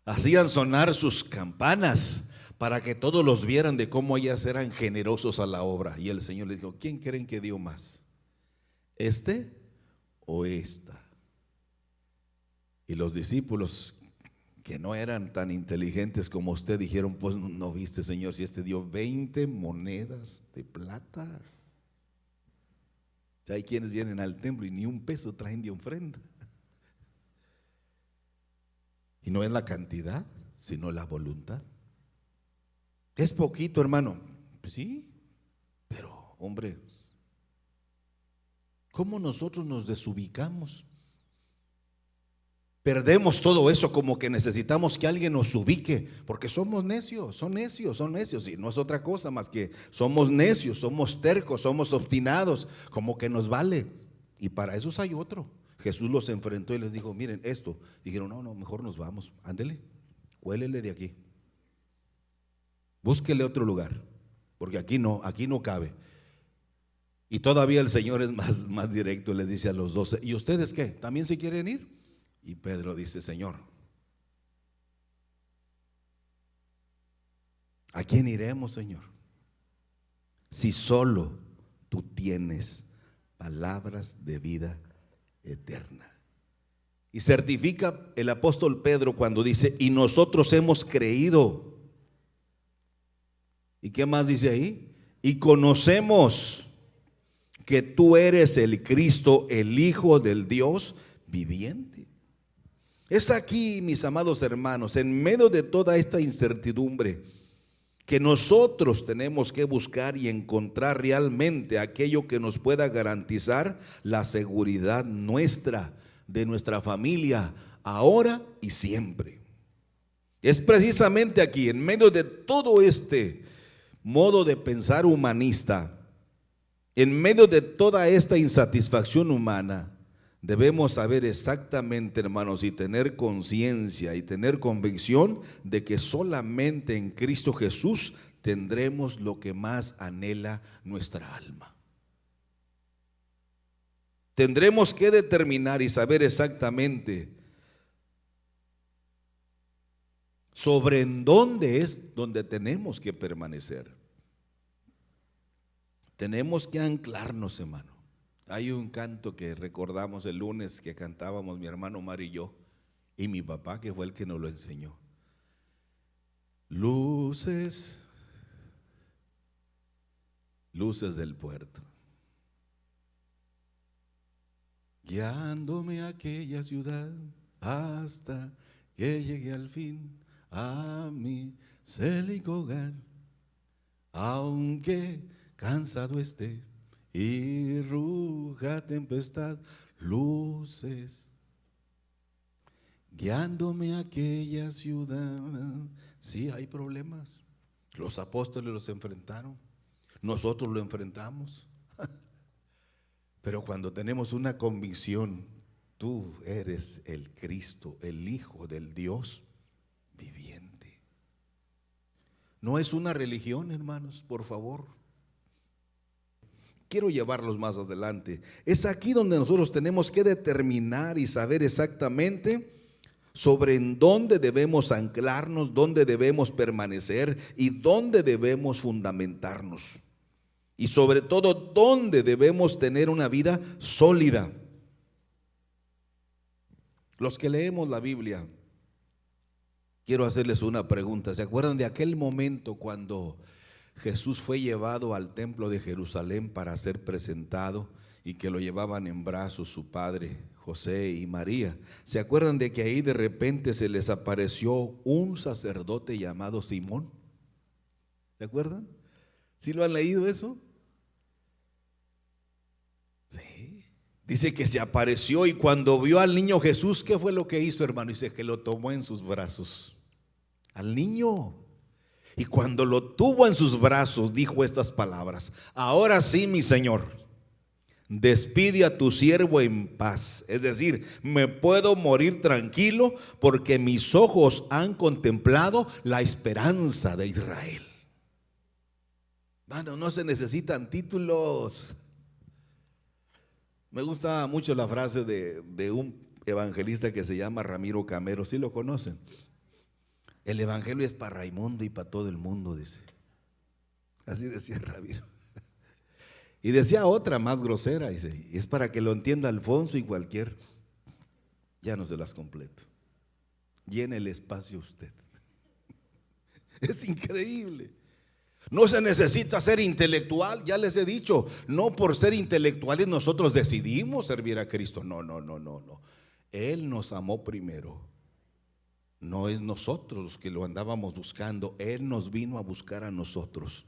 Hacían sonar sus campanas para que todos los vieran de cómo ellas eran generosos a la obra. Y el Señor les dijo, ¿quién creen que dio más? ¿Este o esta? Y los discípulos, que no eran tan inteligentes como usted, dijeron, pues no viste, Señor, si este dio 20 monedas de plata. Ya hay quienes vienen al templo y ni un peso traen de ofrenda. Y no es la cantidad, sino la voluntad. Es poquito, hermano. Pues sí, pero hombre, ¿cómo nosotros nos desubicamos? Perdemos todo eso, como que necesitamos que alguien nos ubique, porque somos necios, son necios, y no es otra cosa más que somos necios, somos tercos, somos obstinados, como que nos vale. Y para eso hay otro. Jesús los enfrentó y les dijo, miren esto. Dijeron, no, mejor nos vamos, ándele, huélele de aquí, búsquele otro lugar, porque aquí no cabe. Y todavía el Señor es más directo, les dice a los 12, ¿y ustedes qué? ¿También se quieren ir? Y Pedro dice, Señor, ¿a quién iremos, Señor? Si solo tú tienes palabras de vida eterna. Y certifica el apóstol Pedro cuando dice, y nosotros hemos creído. ¿Y qué más dice ahí? Y conocemos que tú eres el Cristo, el Hijo del Dios viviente. Es aquí, mis amados hermanos, en medio de toda esta incertidumbre, que nosotros tenemos que buscar y encontrar realmente aquello que nos pueda garantizar la seguridad nuestra, de nuestra familia, ahora y siempre. Es precisamente aquí, en medio de todo este modo de pensar humanista, en medio de toda esta insatisfacción humana, debemos saber exactamente, hermanos, y tener conciencia y tener convicción de que solamente en Cristo Jesús tendremos lo que más anhela nuestra alma. Tendremos que determinar y saber exactamente sobre en dónde es donde tenemos que permanecer. Tenemos que anclarnos, hermano. Hay un canto que recordamos el lunes que cantábamos mi hermano Omar y yo, y mi papá, que fue el que nos lo enseñó. Luces, luces del puerto, guiándome a aquella ciudad hasta que llegue al fin a mi célico hogar, aunque cansado esté y ruja tempestad, luces, guiándome a aquella ciudad. Sí, hay problemas. Los apóstoles los enfrentaron, nosotros lo enfrentamos. Pero cuando tenemos una convicción, tú eres el Cristo, el Hijo del Dios viviente. No es una religión, hermanos, por favor. Quiero llevarlos más adelante. Es aquí donde nosotros tenemos que determinar y saber exactamente sobre en dónde debemos anclarnos, dónde debemos permanecer y dónde debemos fundamentarnos. Y sobre todo, dónde debemos tener una vida sólida. Los que leemos la Biblia, quiero hacerles una pregunta. ¿Se acuerdan de aquel momento cuando Jesús fue llevado al templo de Jerusalén para ser presentado y que lo llevaban en brazos su padre José y María? ¿Se acuerdan de que ahí de repente se les apareció un sacerdote llamado Simón? ¿Se acuerdan? ¿Sí lo han leído eso? Sí. Dice que se apareció y cuando vio al niño Jesús, ¿qué fue lo que hizo, hermano? Dice que lo tomó en sus brazos. Al niño. Y cuando lo tuvo en sus brazos, dijo estas palabras: ahora sí, mi Señor, despide a tu siervo en paz. Es decir, me puedo morir tranquilo porque mis ojos han contemplado la esperanza de Israel. Mano, no se necesitan títulos. Me gusta mucho la frase de un evangelista que se llama Ramiro Camero. ¿Sí lo conocen? El evangelio es para Raimundo y para todo el mundo, dice. Así decía Ramiro. Y decía otra más grosera, dice, es para que lo entienda Alfonso y cualquier. Ya no se las completo. Llene el espacio usted. Es increíble. No se necesita ser intelectual, ya les he dicho. No por ser intelectuales nosotros decidimos servir a Cristo. No. Él nos amó primero. No es nosotros los que lo andábamos buscando, Él nos vino a buscar a nosotros.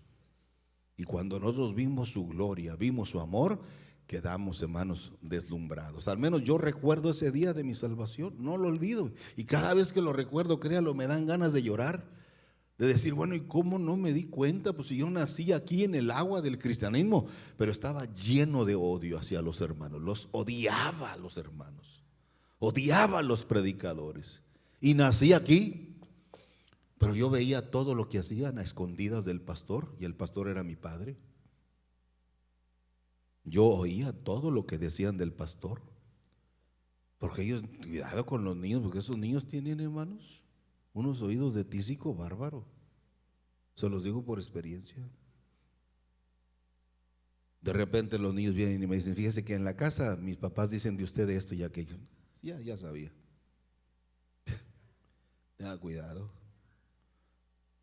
Y cuando nosotros vimos su gloria, vimos su amor, quedamos, hermanos, deslumbrados. Al menos yo recuerdo ese día de mi salvación, no lo olvido. Y cada vez que lo recuerdo, créalo, me dan ganas de llorar, de decir, bueno, ¿y cómo no me di cuenta? Pues si yo nací aquí en el agua del cristianismo, pero estaba lleno de odio hacia los hermanos, los odiaba a los hermanos, odiaba a los predicadores. Y nací aquí, pero yo veía todo lo que hacían a escondidas del pastor, y el pastor era mi padre. Yo oía todo lo que decían del pastor, porque ellos, cuidado con los niños, porque esos niños tienen, hermanos, unos oídos de tísico bárbaro. Se los digo por experiencia. De repente los niños vienen y me dicen, fíjese que en la casa mis papás dicen de usted esto y aquello. Ya sabía. Tenga cuidado,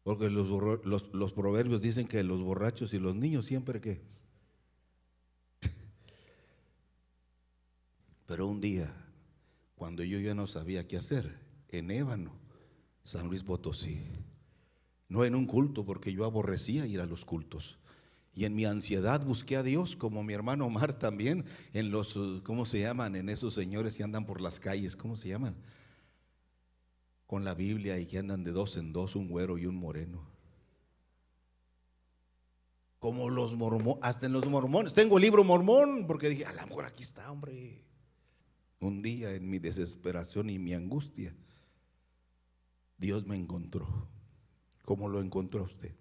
porque los proverbios dicen que los borrachos y los niños siempre que. Pero un día cuando yo ya no sabía qué hacer, en Ébano, San Luis Potosí. No en un culto, porque yo aborrecía ir a los cultos. Y en mi ansiedad busqué a Dios, como mi hermano Omar también, en los, ¿cómo se llaman? En esos señores que andan por las calles, ¿cómo se llaman? Con la Biblia y que andan de dos en dos, un güero y un moreno. Como los mormones, hasta en los mormones. Tengo el libro mormón, porque dije, a lo mejor aquí está, hombre. Un día en mi desesperación y mi angustia, Dios me encontró. ¿Cómo lo encontró usted?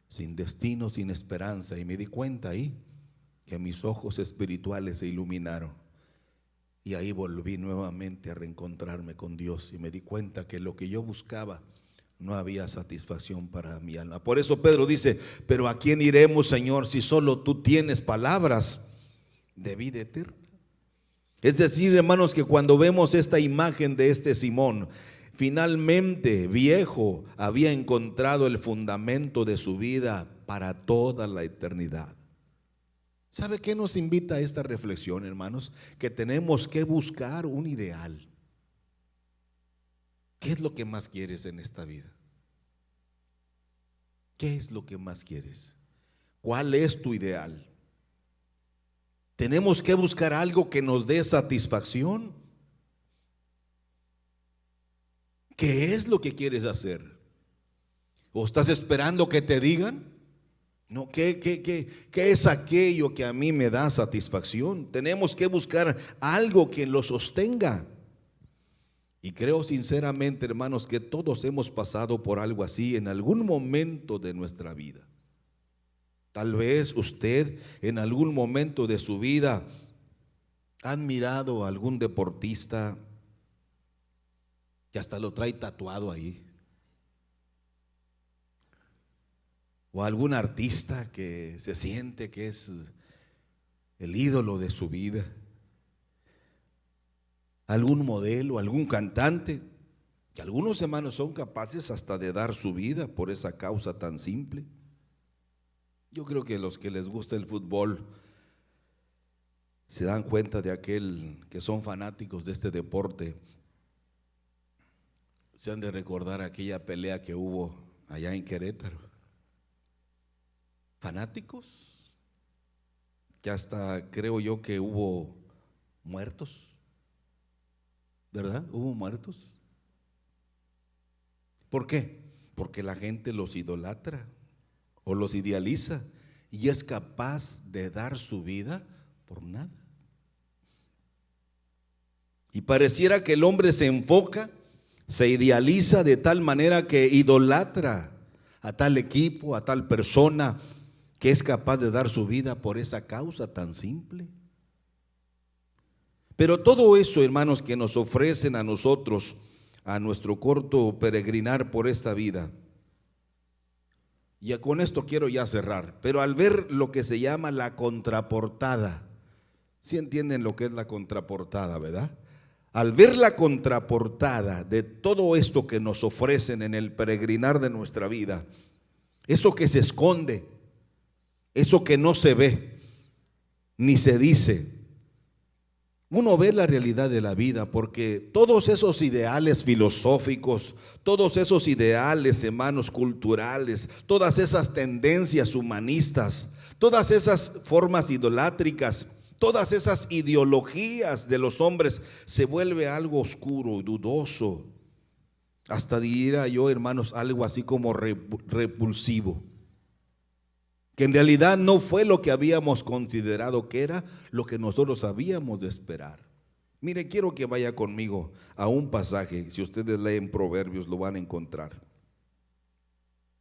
Sin destino, sin esperanza. Y me di cuenta ahí que mis ojos espirituales se iluminaron. Y ahí volví nuevamente a reencontrarme con Dios. Y me di cuenta que lo que yo buscaba no había satisfacción para mi alma. Por eso Pedro dice, pero ¿a quién iremos, Señor, si solo tú tienes palabras de vida eterna? Es decir, hermanos, que cuando vemos esta imagen de este Simón, finalmente viejo, había encontrado el fundamento de su vida para toda la eternidad. ¿Sabe qué nos invita a esta reflexión, hermanos? Que tenemos que buscar un ideal. ¿Qué es lo que más quieres en esta vida? ¿Qué es lo que más quieres? ¿Cuál es tu ideal? Tenemos que buscar algo que nos dé satisfacción. ¿Qué es lo que quieres hacer? ¿O estás esperando que te digan? No, ¿qué es aquello que a mí me da satisfacción? Tenemos que buscar algo que lo sostenga. Y creo sinceramente, hermanos, que todos hemos pasado por algo así en algún momento de nuestra vida. Tal vez usted en algún momento de su vida ha admirado a algún deportista que hasta lo trae tatuado ahí, o algún artista que se siente que es el ídolo de su vida, algún modelo, algún cantante, que algunos hermanos son capaces hasta de dar su vida por esa causa tan simple. Yo creo que los que les gusta el fútbol se dan cuenta de aquel que son fanáticos de este deporte. Se han de recordar aquella pelea que hubo allá en Querétaro. Fanáticos que hasta creo yo que hubo muertos, ¿verdad? Hubo muertos. ¿Por qué? Porque la gente los idolatra o los idealiza y es capaz de dar su vida por nada. Y pareciera que el hombre se enfoca, se idealiza de tal manera que idolatra a tal equipo, a tal persona, que es capaz de dar su vida por esa causa tan simple. Pero todo eso, hermanos, que nos ofrecen a nosotros, a nuestro corto peregrinar por esta vida, y con esto quiero ya cerrar, pero al ver lo que se llama la contraportada, ¿sí entienden lo que es la contraportada, verdad? Al ver la contraportada de todo esto que nos ofrecen en el peregrinar de nuestra vida, eso que se esconde, eso que no se ve, ni se dice, uno ve la realidad de la vida, porque todos esos ideales filosóficos, todos esos ideales, hermanos, culturales, todas esas tendencias humanistas, todas esas formas idolátricas, todas esas ideologías de los hombres, se vuelve algo oscuro, dudoso, hasta diría yo, hermanos, algo así como repulsivo, que en realidad no fue lo que habíamos considerado que era, lo que nosotros habíamos de esperar. Mire, quiero que vaya conmigo a un pasaje, si ustedes leen Proverbios lo van a encontrar.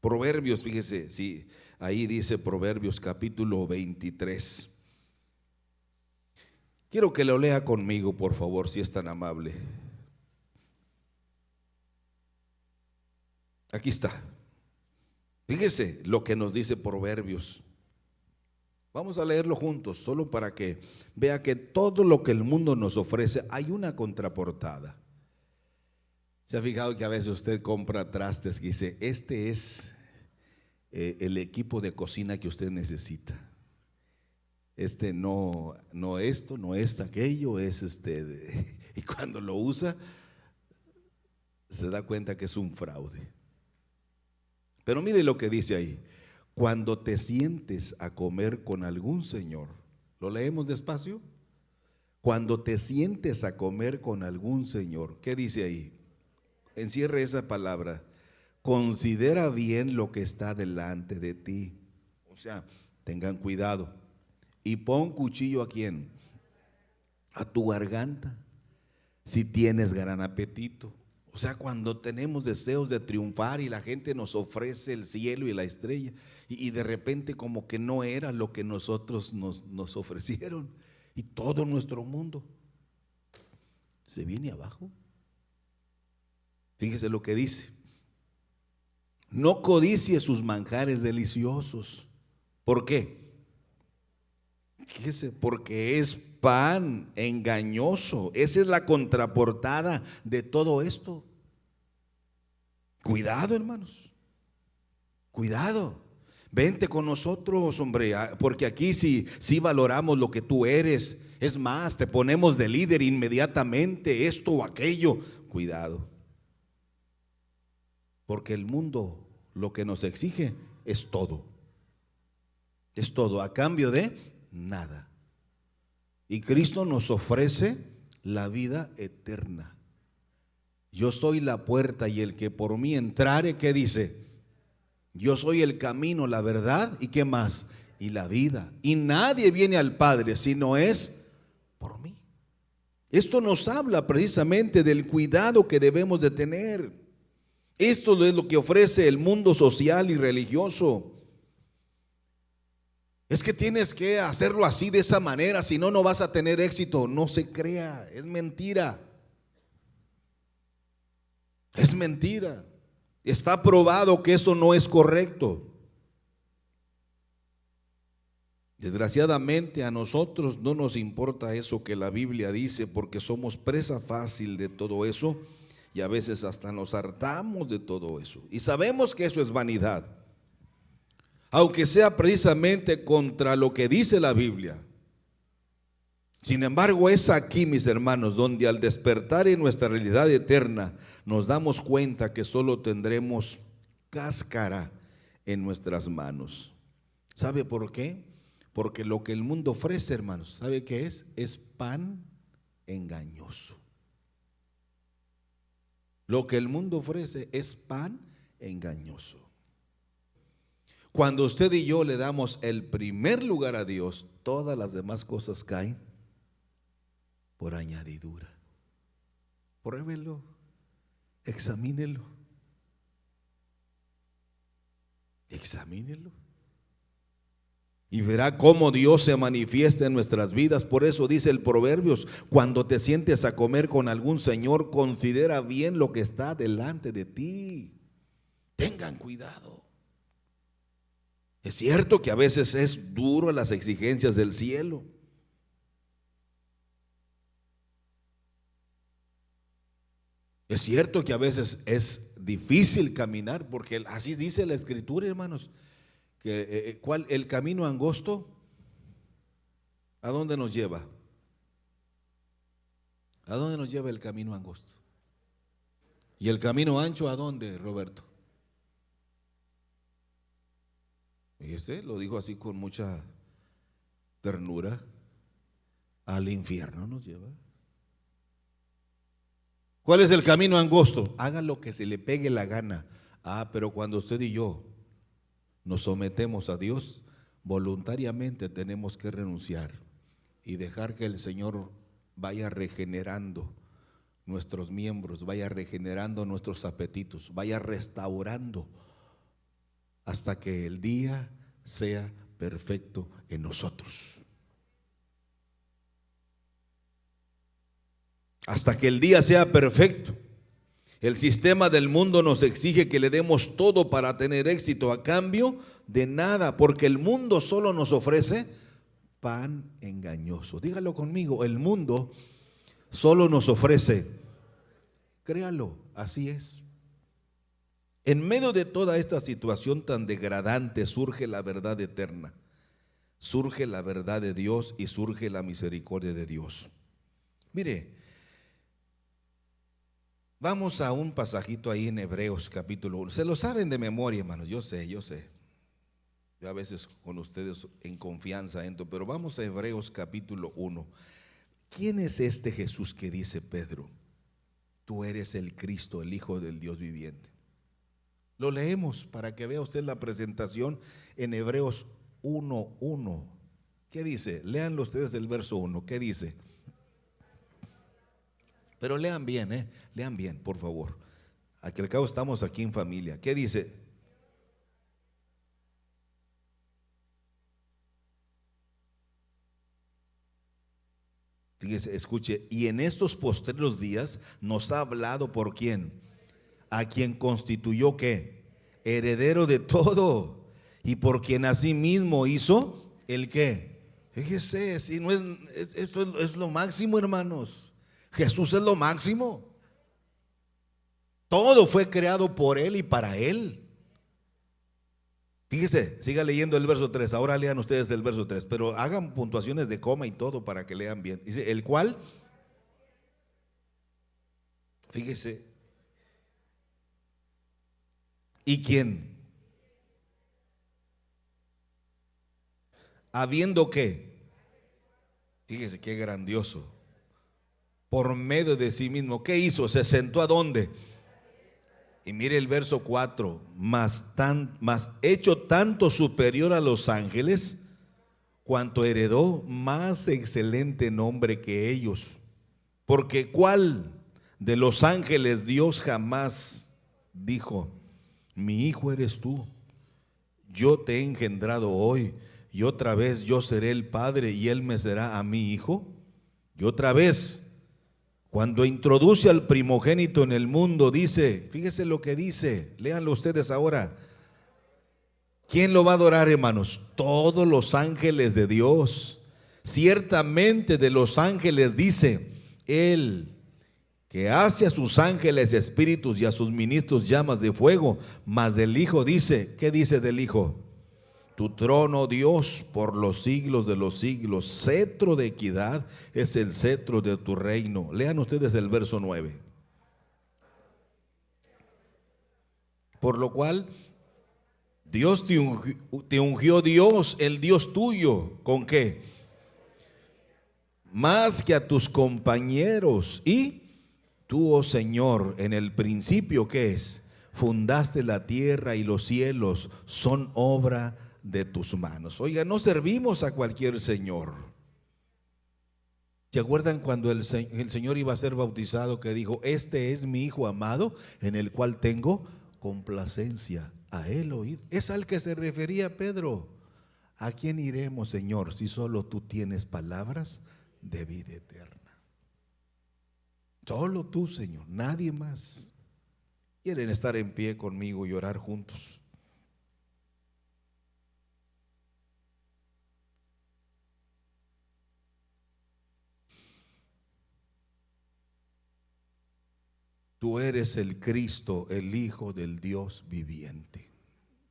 Proverbios, fíjese, sí, ahí dice Proverbios capítulo 23. Quiero que lo lea conmigo, por favor, si es tan amable. Aquí está. Fíjese lo que nos dice Proverbios. Vamos a leerlo juntos, solo para que vea que todo lo que el mundo nos ofrece hay una contraportada. ¿Se ha fijado que a veces usted compra trastes que dice, este es el equipo de cocina que usted necesita? no esto, no es aquello, es y cuando lo usa, se da cuenta que es un fraude. Pero mire lo que dice ahí: cuando te sientes a comer con algún señor, ¿lo leemos despacio? Cuando te sientes a comer con algún señor, ¿qué dice ahí? Encierre esa palabra: considera bien lo que está delante de ti. O sea, tengan cuidado. Y pon cuchillo ¿a quién? A tu garganta, si tienes gran apetito. O sea, cuando tenemos deseos de triunfar y la gente nos ofrece el cielo y la estrella, y de repente como que no era lo que nosotros nos ofrecieron, y todo nuestro mundo se viene abajo. Fíjese lo que dice: no codicie sus manjares deliciosos. ¿Por qué? Fíjese, porque es pan engañoso. Esa es la contraportada de todo esto. Cuidado, hermanos, cuidado. Vente con nosotros, hombre, porque aquí sí valoramos lo que tú eres. Es más, te ponemos de líder inmediatamente, esto o aquello. Cuidado, porque el mundo lo que nos exige es todo. Es todo a cambio de nada. Y Cristo nos ofrece la vida eterna. Yo soy la puerta, y el que por mí entrare, ¿qué dice? Yo soy el camino, la verdad, ¿y qué más? Y la vida. Y nadie viene al Padre si no es por mí. Esto nos habla precisamente del cuidado que debemos de tener. Esto es lo que ofrece el mundo social y religioso. Es que tienes que hacerlo así, de esa manera, si no, no vas a tener éxito. No se crea, es mentira. Es mentira. Está probado que eso no es correcto. Desgraciadamente a nosotros no nos importa eso que la Biblia dice, porque somos presa fácil de todo eso, y a veces hasta nos hartamos de todo eso. Y sabemos que eso es vanidad, aunque sea precisamente contra lo que dice la Biblia. Sin embargo, es aquí, mis hermanos, donde al despertar en nuestra realidad eterna nos damos cuenta que solo tendremos cáscara en nuestras manos. ¿Sabe por qué? Porque lo que el mundo ofrece, hermanos, ¿sabe qué es? Es pan engañoso. Lo que el mundo ofrece es pan engañoso. Cuando usted y yo le damos el primer lugar a Dios, todas las demás cosas caen por añadidura. Pruébelo, examínelo, y verá cómo Dios se manifiesta en nuestras vidas. Por eso dice el Proverbios: cuando te sientes a comer con algún señor, considera bien lo que está delante de ti. Tengan cuidado. Es cierto que a veces es duro las exigencias del cielo. Es cierto que a veces es difícil caminar, porque así dice la Escritura, hermanos, que el camino angosto, ¿a dónde nos lleva? ¿A dónde nos lleva el camino angosto? ¿Y el camino ancho a dónde, Roberto? Fíjese, lo dijo así con mucha ternura. Al infierno nos lleva. ¿Cuál es el camino angosto? Haga lo que se le pegue la gana. Pero cuando usted y yo nos sometemos a Dios, voluntariamente tenemos que renunciar y dejar que el Señor vaya regenerando nuestros miembros, vaya regenerando nuestros apetitos, vaya restaurando hasta que el día sea perfecto en nosotros. Hasta que el día sea perfecto. El sistema del mundo nos exige que le demos todo para tener éxito, a cambio de nada, porque el mundo solo nos ofrece pan engañoso. Dígalo conmigo: el mundo solo nos ofrece, créalo, así es. En medio de toda esta situación tan degradante surge la verdad eterna. surge la verdad de Dios y surge la misericordia de Dios. Mire, vamos a un pasajito ahí en Hebreos capítulo 1. Se lo saben de memoria, hermanos, yo sé. Yo a veces con ustedes en confianza entro, pero vamos a Hebreos capítulo 1. ¿Quién es este Jesús que dice Pedro? Tú eres el Cristo, el Hijo del Dios viviente. Lo leemos para que vea usted la presentación en Hebreos 1:1. ¿Qué dice? Léanlo ustedes del verso 1. ¿Qué dice? Pero lean bien, lean bien, por favor. Aquí al cabo estamos aquí en familia. ¿Qué dice? Fíjese, escuche, y en estos postreros días nos ha hablado ¿por quién? A quien constituyó ¿qué? Heredero de todo, y por quien asimismo hizo el ¿qué? Fíjese, si no esto es lo máximo, hermanos. Jesús es lo máximo. Todo fue creado por Él y para Él. Fíjese, siga leyendo el verso 3. Ahora lean ustedes el verso 3, pero hagan puntuaciones de coma y todo para que lean bien. Dice, el cual, fíjese, ¿y quién? Habiendo que, fíjese qué grandioso, por medio de sí mismo, ¿qué hizo? Se sentó ¿a dónde? Y mire el verso 4, más hecho tanto superior a los ángeles, cuanto heredó más excelente nombre que ellos. Porque ¿cuál de los ángeles Dios jamás dijo, mi hijo eres tú, yo te he engendrado hoy, y otra vez yo seré el padre y él me será a mi hijo? Y otra vez, cuando introduce al primogénito en el mundo, dice, fíjese lo que dice, léanlo ustedes ahora. ¿Quién lo va a adorar, hermanos? Todos los ángeles de Dios. Ciertamente de los ángeles dice, Él que hace a sus ángeles espíritus y a sus ministros llamas de fuego, mas del Hijo dice, ¿qué dice del Hijo? Tu trono, Dios, por los siglos de los siglos, cetro de equidad es el cetro de tu reino. Lean ustedes el verso 9. Por lo cual, Dios te ungió Dios, el Dios tuyo, ¿con qué? Más que a tus compañeros. Y tú, oh Señor, en el principio, ¿qué es? Fundaste la tierra y los cielos son obra de tus manos. Oiga, no servimos a cualquier señor. ¿Se acuerdan cuando el Señor iba a ser bautizado que dijo, este es mi Hijo amado en el cual tengo complacencia? A Él oíd. Es al que se refería Pedro. ¿A quién iremos, Señor, si solo tú tienes palabras de vida eterna? Solo tú, Señor, nadie más. ¿Quieren estar en pie conmigo y orar juntos? Tú eres el Cristo, el Hijo del Dios viviente.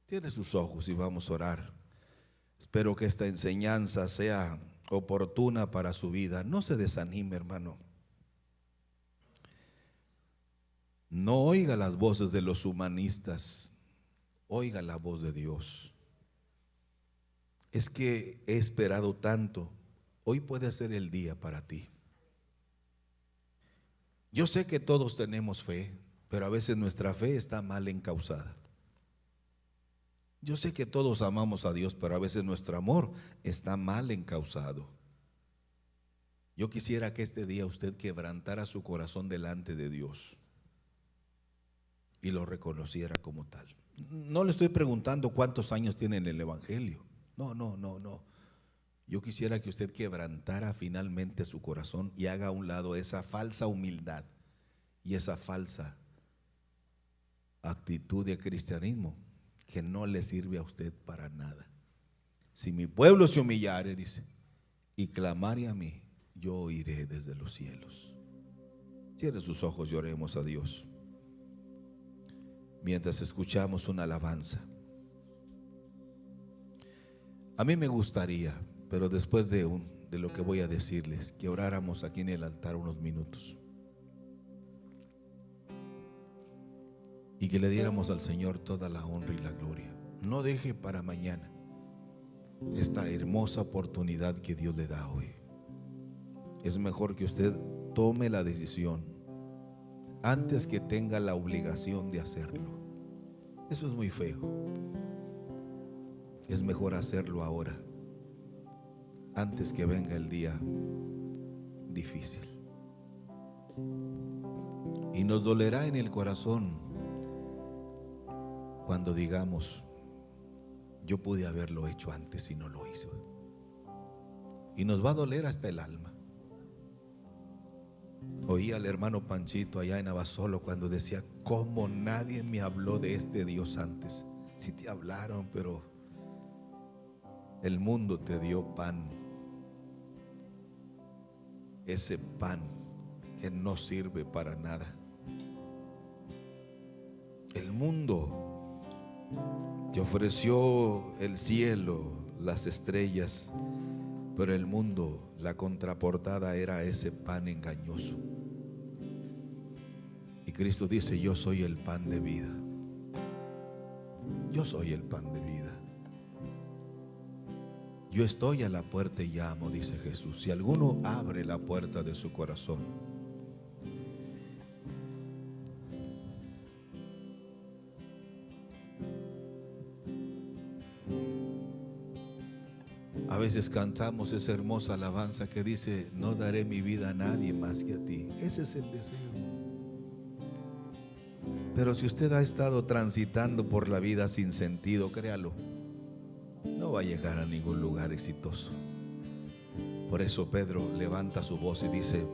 Cierre sus ojos y vamos a orar. Espero que esta enseñanza sea oportuna para su vida. No se desanime, hermano. No oiga las voces de los humanistas, oiga la voz de Dios. Es que he esperado tanto. Hoy puede ser el día para ti. Yo sé que todos tenemos fe, pero a veces nuestra fe está mal encauzada. Yo sé que todos amamos a Dios, pero a veces nuestro amor está mal encauzado. Yo quisiera que este día usted quebrantara su corazón delante de Dios y lo reconociera como tal. No le estoy preguntando cuántos años tiene en el Evangelio. No. Yo quisiera que usted quebrantara finalmente su corazón y haga a un lado esa falsa humildad y esa falsa actitud de cristianismo que no le sirve a usted para nada. Si mi pueblo se humillare, dice, y clamare a mí, yo oiré desde los cielos. Cierre sus ojos y oremos a Dios mientras escuchamos una alabanza. A mí me gustaría, pero después de lo que voy a decirles, que oráramos aquí en el altar unos minutos y que le diéramos al Señor toda la honra y la gloria. No deje para mañana esta hermosa oportunidad que Dios le da hoy. Es mejor que usted tome la decisión antes que tenga la obligación de hacerlo. Eso es muy feo. Es mejor hacerlo ahora, antes que venga el día difícil. Y nos dolerá en el corazón cuando digamos: yo pude haberlo hecho antes y no lo hice. Y nos va a doler hasta el alma. Oí al hermano Panchito allá en Abasolo cuando decía: ¿cómo nadie me habló de este Dios antes? Si te hablaron, pero el mundo te dio pan. Ese pan que no sirve para nada. El mundo te ofreció el cielo, las estrellas, pero el mundo, la contraportada era ese pan engañoso. Y Cristo dice: yo soy el pan de vida. Yo soy el pan de vida. Yo estoy a la puerta y llamo, dice Jesús. Si alguno abre la puerta de su corazón, a veces cantamos esa hermosa alabanza que dice: no daré mi vida a nadie más que a ti. Ese es el deseo. Pero si usted ha estado transitando por la vida sin sentido, créalo, no va a llegar a ningún lugar exitoso. Por eso Pedro levanta su voz y dice: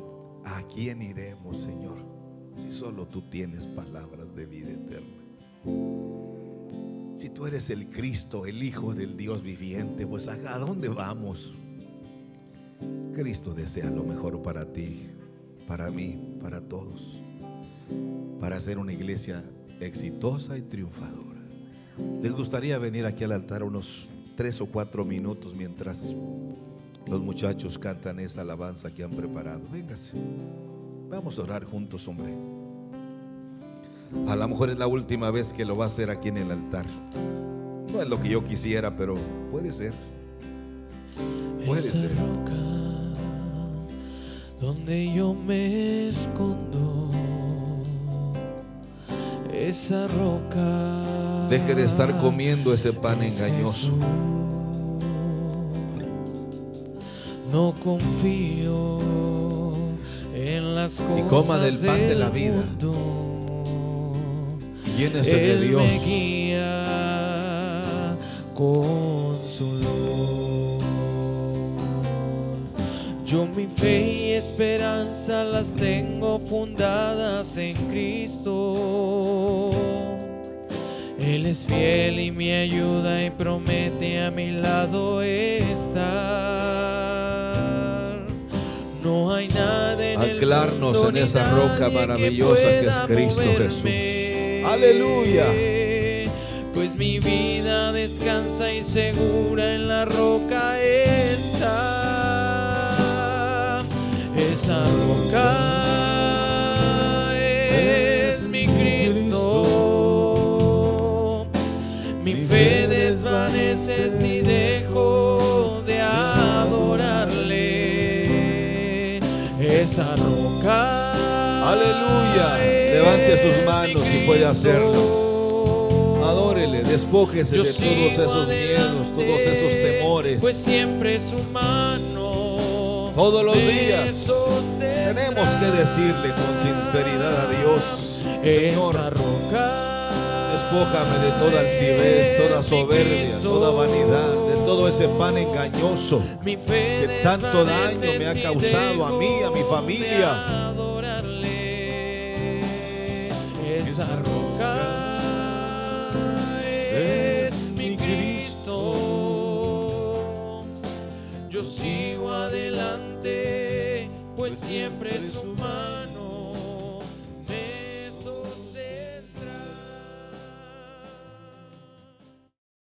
¿a quién iremos, Señor, si solo tú tienes palabras de vida eterna? Si tú eres el Cristo, el Hijo del Dios viviente, pues ¿a dónde vamos? Cristo desea lo mejor para ti, para mí, para todos, para ser una iglesia exitosa y triunfadora. ¿Les gustaría venir aquí al altar unos 3 o 4 minutos mientras los muchachos cantan esa alabanza que han preparado? Véngase, vamos a orar juntos, hombre. A lo mejor es la última vez que lo va a hacer aquí en el altar. No es lo que yo quisiera, pero puede ser. Puede ser. Esa roca donde yo me escondo, esa roca. Deje de estar comiendo ese pan engañoso. No confío en las cosas y coma del pan de la vida. Mundo. Llénese de Dios. Me guía con su luz. Yo mi fe y esperanza las tengo fundadas en Cristo. Él es fiel y me ayuda y promete a mi lado estar. No hay nada en anclarnos el mundo en esa roca maravillosa que es Cristo Jesús. Aleluya. Pues mi vida descansa y segura en la roca está. Esa roca es mi Cristo. Mi fe desvanece si dejo de adorarle. Esa roca. Aleluya. Levante sus manos si puede hacerlo. Adórele, despójese de todos esos miedos, todos esos temores. Pues siempre su mano todos los días tenemos que decirle con sinceridad a Dios: Señor, despójame de toda altivez, toda soberbia, toda vanidad, de todo ese pan engañoso que tanto daño me ha causado a mí, a mi familia. Esa roca es mi Cristo. Yo sigo adelante, pues siempre su mano